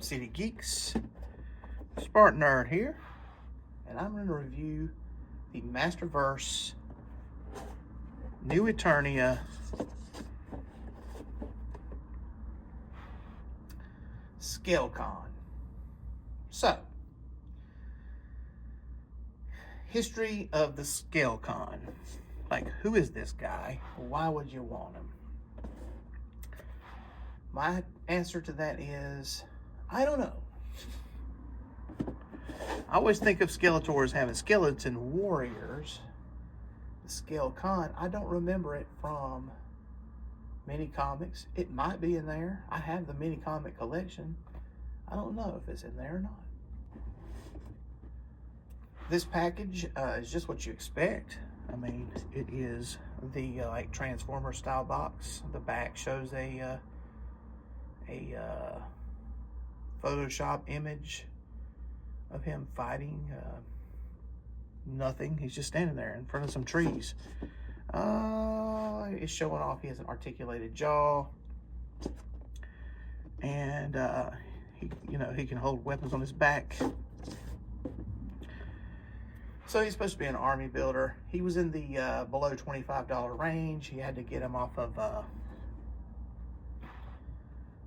City Geeks? SpartanNerd here, and I'm going to review the Masterverse new Eternia Skelcon. So, history of the Skelcon. Like, who is this guy? Why would you want him? My answer to that is, I don't know. I always think of Skeletor as having skeleton warriors. The Skelcon, I don't remember it from mini comics. It might be in there. I have the mini comic collection. I don't know if it's in there or not. This package is just what you expect. I mean, it is the like Transformer style box. The back shows a Photoshop image of him fighting nothing. He's just standing there in front of some trees. It's showing off he has an articulated jaw, and he can hold weapons on his back. So he's supposed to be an army builder. He was in the below $25 range. He had to get him off of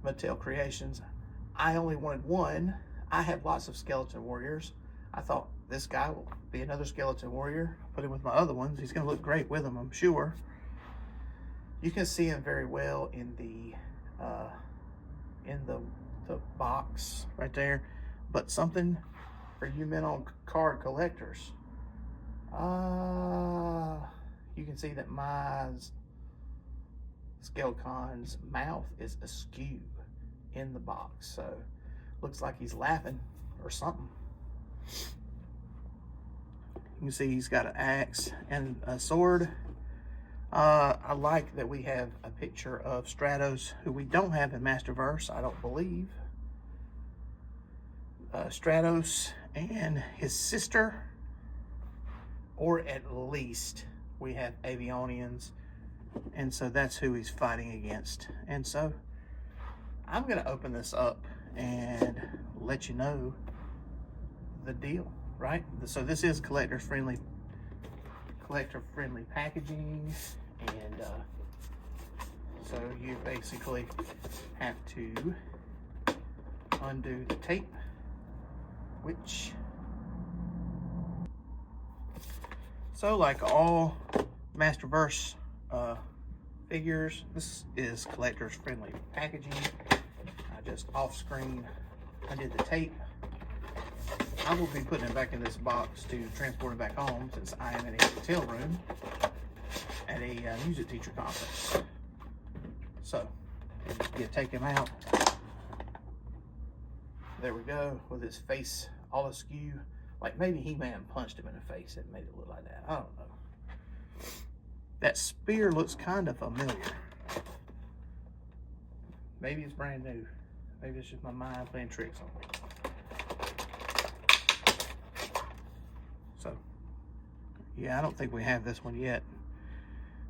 Mattel Creations. I only wanted one. I have lots of skeleton warriors. I thought this guy will be another skeleton warrior. Put him with my other ones. He's going to look great with them, I'm sure. You can see him very well in the box right there. But something for you men on card collectors. You can see that my Skelcon's mouth is askew in the box, so looks like he's laughing or something. You can see he's got an axe and a sword. I like that we have a picture of Stratos, who we don't have in Masterverse, I don't believe. Stratos and his sister, or at least we have Avionians, and so that's who he's fighting against. And so I'm going to open this up and let you know the deal, right? So this is collector friendly packaging, and so you basically have to undo the tape, which, so like all Masterverse figures, this is collector's friendly packaging. I just off screen undid the tape. I will be putting it back in this box to transport it back home, since I am in a hotel room at a music teacher conference. So you take him out. There we go, with his face all askew. Like maybe He-Man punched him in the face and made it look like that. I don't know. That spear looks kind of familiar. Maybe it's brand new. Maybe it's just my mind playing tricks on me. So, yeah, I don't think we have this one yet.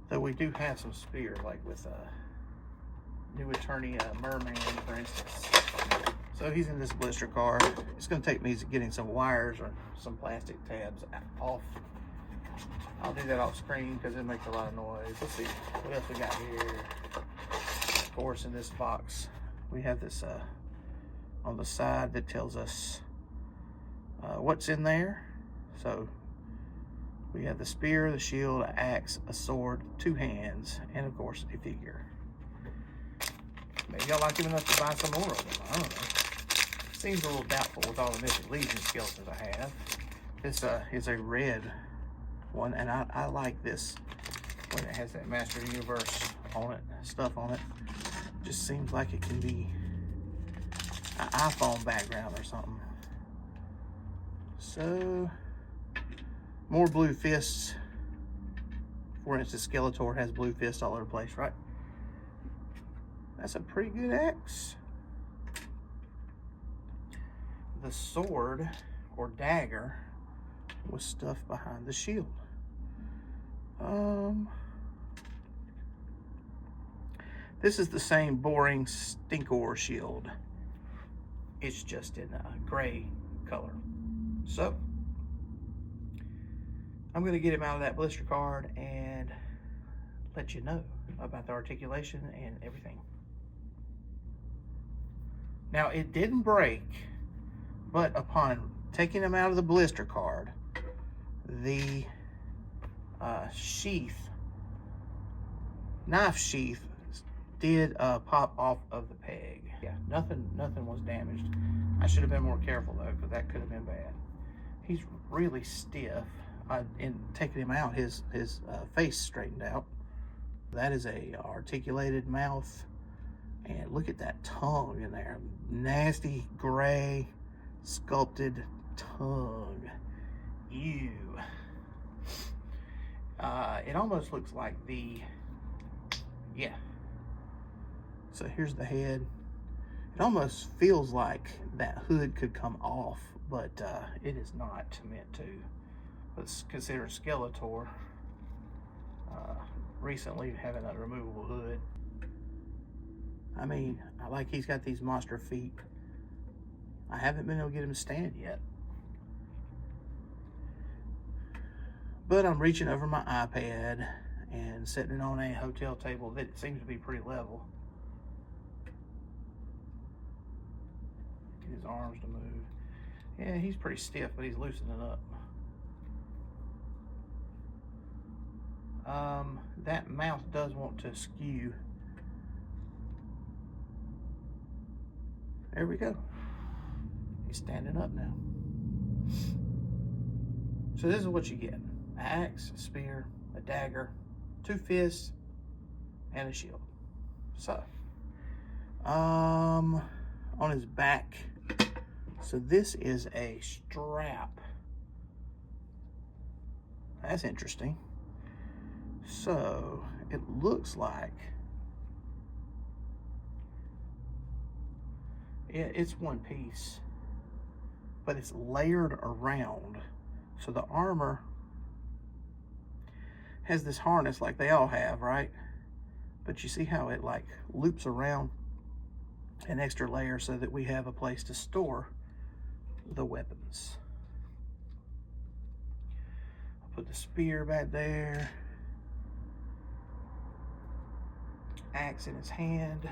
Though we do have some spears, like with new Eternia Merman, for instance. So he's in this blister card. It's going to take me getting some wires or some plastic tabs off. I'll do that off screen because it makes a lot of noise. Let's see what else we got here. Of course, in this box, we have this on the side that tells us what's in there. So we have the spear, the shield, an axe, a sword, 2 hands, and of course a figure. Maybe y'all like him enough to buy some more of them. I don't know. Seems a little doubtful with all the Mythic Legion skeletons I have. This is a red one, and I like this when it has that Master Universe on it, stuff on it. Just seems like it can be an iPhone background or something. So, more blue fists. For instance, Skeletor has blue fists all over the place, right? That's a pretty good axe. The sword or dagger was stuffed behind the shield. This is the same boring Stinkor shield. It's just in a gray color. So I'm going to get him out of that blister card and let you know about the articulation and everything. Now, it didn't break, but upon taking him out of the blister card, the knife sheath did pop off of the peg. Yeah, nothing was damaged. I should have been more careful though, because that could have been bad. He's really stiff. In taking him out, his face straightened out. That is a articulated mouth, and look at that tongue in there. Nasty gray sculpted tongue. Ew. It almost looks like yeah. So here's the head. It almost feels like that hood could come off, but it is not meant to. Let's consider Skeletor recently having a removable hood. I mean, I like he's got these monster feet. I haven't been able to get him to stand yet. But I'm reaching over my iPad and setting it on a hotel table that seems to be pretty level. Get his arms to move. Yeah, he's pretty stiff, but he's loosening up. That mouth does want to skew. There we go. He's standing up now. So this is what you get. An axe, a spear, a dagger, 2 fists, and a shield. So, on his back, so this is a strap. That's interesting. So, it looks like it's one piece, but it's layered around. So the armor has this harness like they all have, right? But you see how it like loops around an extra layer so that we have a place to store the weapons. I'll put the spear back there. Axe in his hand.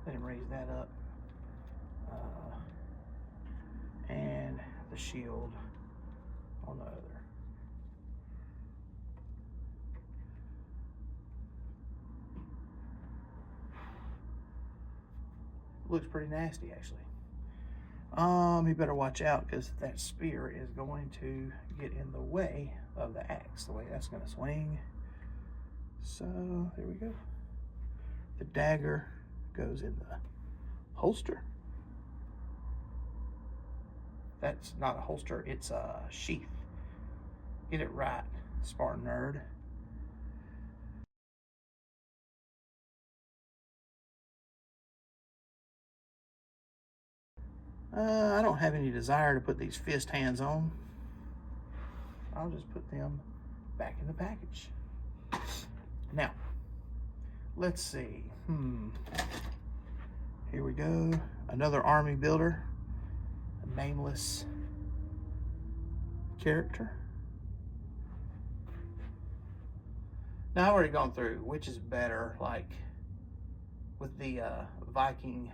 Let him raise that up. And the shield on the other. Looks pretty nasty, actually. He better watch out, because that spear is going to get in the way of the axe, the way that's going to swing. So there we go. The dagger goes in the holster. That's not a holster, it's a sheath. Get it right, SpartanNerd. I don't have any desire to put these fist hands on. I'll just put them back in the package. Now, let's see. Here we go. Another army builder. A nameless character. Now, I've already gone through which is better, like with the Viking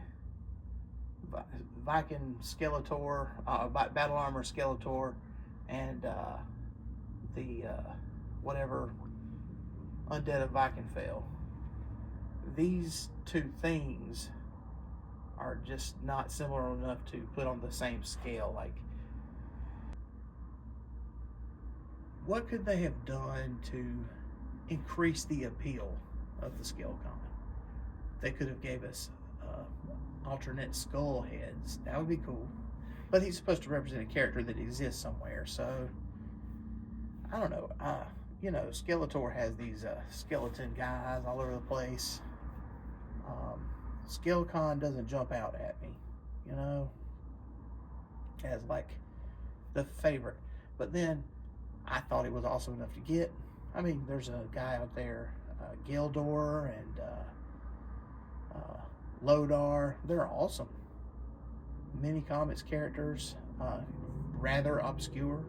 Skeletor, battle armor Skeletor, and the whatever undead of Viking fell. These two things are just not similar enough to put on the same scale. Like, what could they have done to increase the appeal of the Skelcon? They could have gave us alternate skull heads. That would be cool. But he's supposed to represent a character that exists somewhere, so I don't know. You know, Skeletor has these skeleton guys all over the place. Skelcon doesn't jump out at me, you know, as like the favorite. But then I thought it was awesome enough to get. I mean, there's a guy out there, Gildor and Lodar. They're awesome. mini comics characters, rather obscure,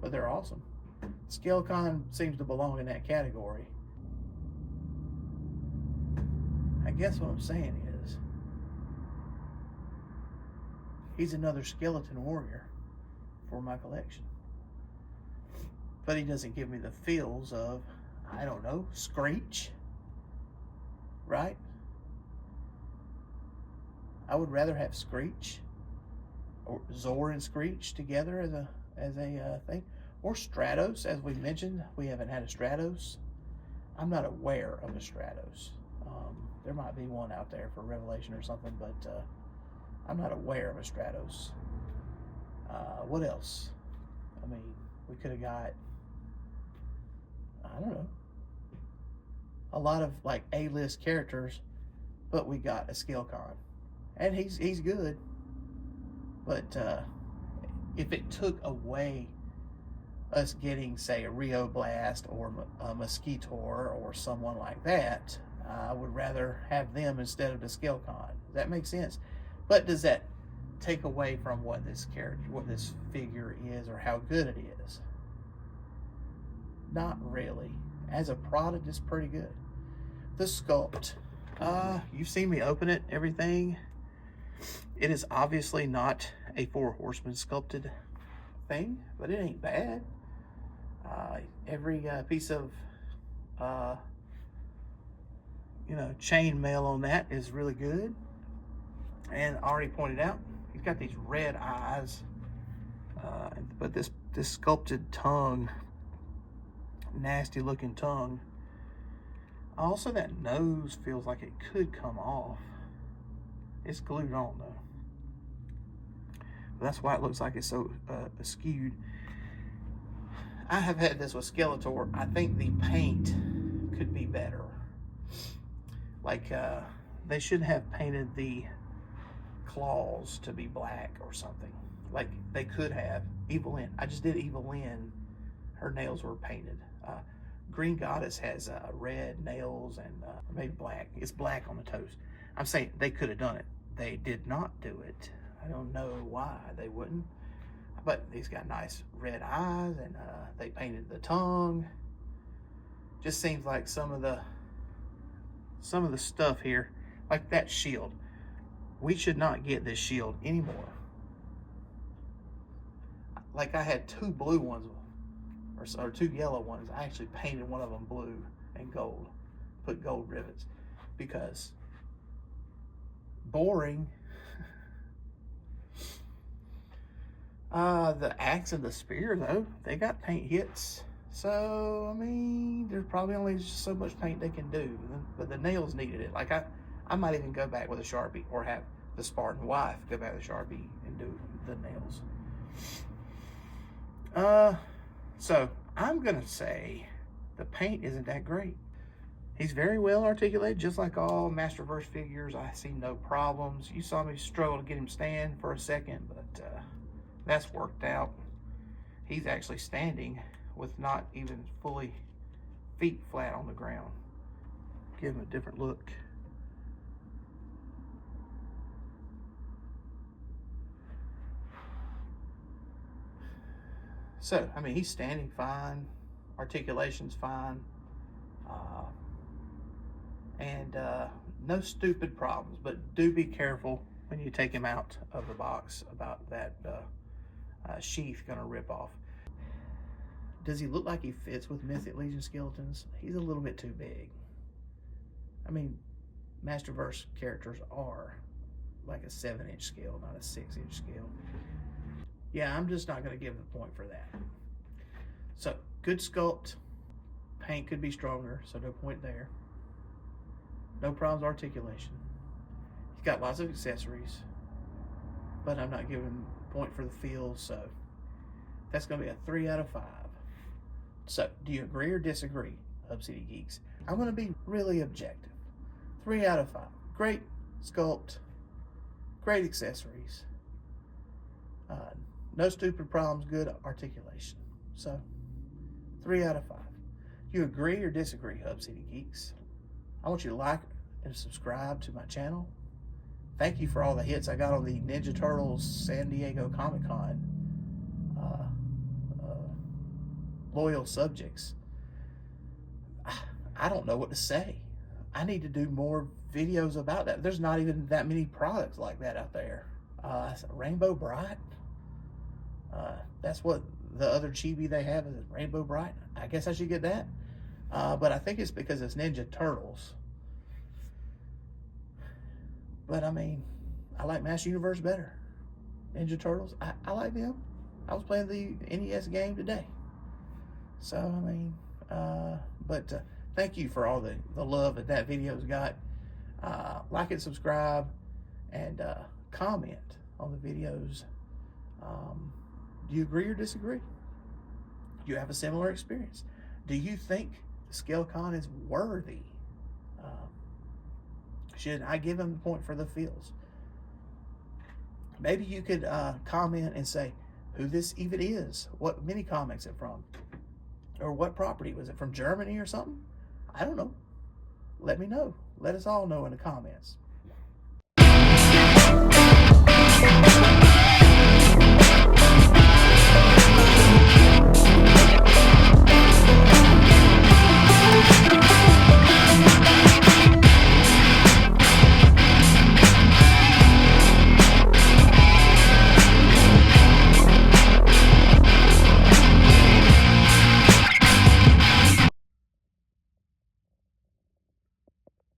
but they're awesome. Skelcon seems to belong in that category. I guess what I'm saying is, he's another skeleton warrior for my collection. But he doesn't give me the feels of, I don't know, Screech, right? I would rather have Screech or Zor and Screech together as a thing, or Stratos, as we mentioned. We haven't had a Stratos. I'm not aware of a Stratos. There might be one out there for Revelation or something, but I'm not aware of a Stratos. What else? I mean, we could have got, I don't know, a lot of like A-list characters, but we got a Skelcon, and he's good. But if it took away us getting, say, a Rio Blast or a Mosquitor or someone like that, I would rather have them instead of the Skelcon. Does that make sense? But does that take away from what this character, what this figure is, or how good it is? Not really. As a product, it's pretty good. The sculpt, you've seen me open it, everything. It is obviously not a 4 Horsemen sculpted thing, but it ain't bad. Every piece of chain mail on that is really good. And I already pointed out, he's got these red eyes, but this sculpted tongue, nasty looking tongue. Also, that nose feels like it could come off. It's glued on though. That's why it looks like it's so skewed. I have had this with Skeletor. I think the paint could be better. Like, they should have painted the claws to be black or something. Like, they could have. Evil-Lyn. I just did Evil-Lyn. Her nails were painted. Green Goddess has red nails and maybe black. It's black on the toes. I'm saying they could have done it. They did not do it. I don't know why they wouldn't. But he's got nice red eyes, and they painted the tongue. Just seems like some of the stuff here, like that shield. We should not get this shield anymore. Like, I had 2 blue ones, or 2 yellow ones. I actually painted one of them blue and gold, put gold rivets, because boring. The axe and the spear, though, they got paint hits. So, I mean, there's probably only so much paint they can do. But the nails needed it. Like, I might even go back with a Sharpie, or have the Spartan wife go back with a Sharpie and do the nails. So, I'm going to say the paint isn't that great. He's very well articulated, just like all Masterverse figures. I see no problems. You saw me struggle to get him stand for a second, but that's worked out. He's actually standing with not even fully feet flat on the ground. Give him a different look. So, I mean, he's standing fine. Articulation's fine. And no stupid problems, but do be careful when you take him out of the box about that sheath gonna rip off. Does he look like he fits with Mythic Legion skeletons? He's a little bit too big. I mean, Masterverse characters are like a 7-inch scale, not a 6-inch scale. Yeah, I'm just not going to give the point for that. So, good sculpt. Paint could be stronger, so no point there. No problems articulation. He's got lots of accessories, but I'm not giving him a point for the feel, so that's going to be a 3 out of 5. So, do you agree or disagree, Hub City Geeks? I'm going to be really objective. 3 out of 5. Great sculpt, great accessories, no stupid problems, good articulation. So, 3 out of 5. Do you agree or disagree, Hub City Geeks? I want you to like and subscribe to my channel. thank you for all the hits I got on the Ninja Turtles San Diego Comic-Con loyal subjects. I don't know what to say. I need to do more videos about that. There's not even that many products like that out there. Rainbow Bright. That's what the other chibi they have is Rainbow Bright. I guess I should get that. But I think it's because it's Ninja Turtles. But I mean, I like Master Universe better. Ninja Turtles, I like them. I was playing the NES game today. So, I mean, thank you for all the love that video's got. Like and subscribe, and comment on the videos. Do you agree or disagree? Do you have a similar experience? Do you think Skelcon is worthy? Should I give him the point for the feels? Maybe you could comment and say who this even is, what mini comics it from, or what property. Was it from Germany or something? I don't know. Let me know. Let us all know in the comments.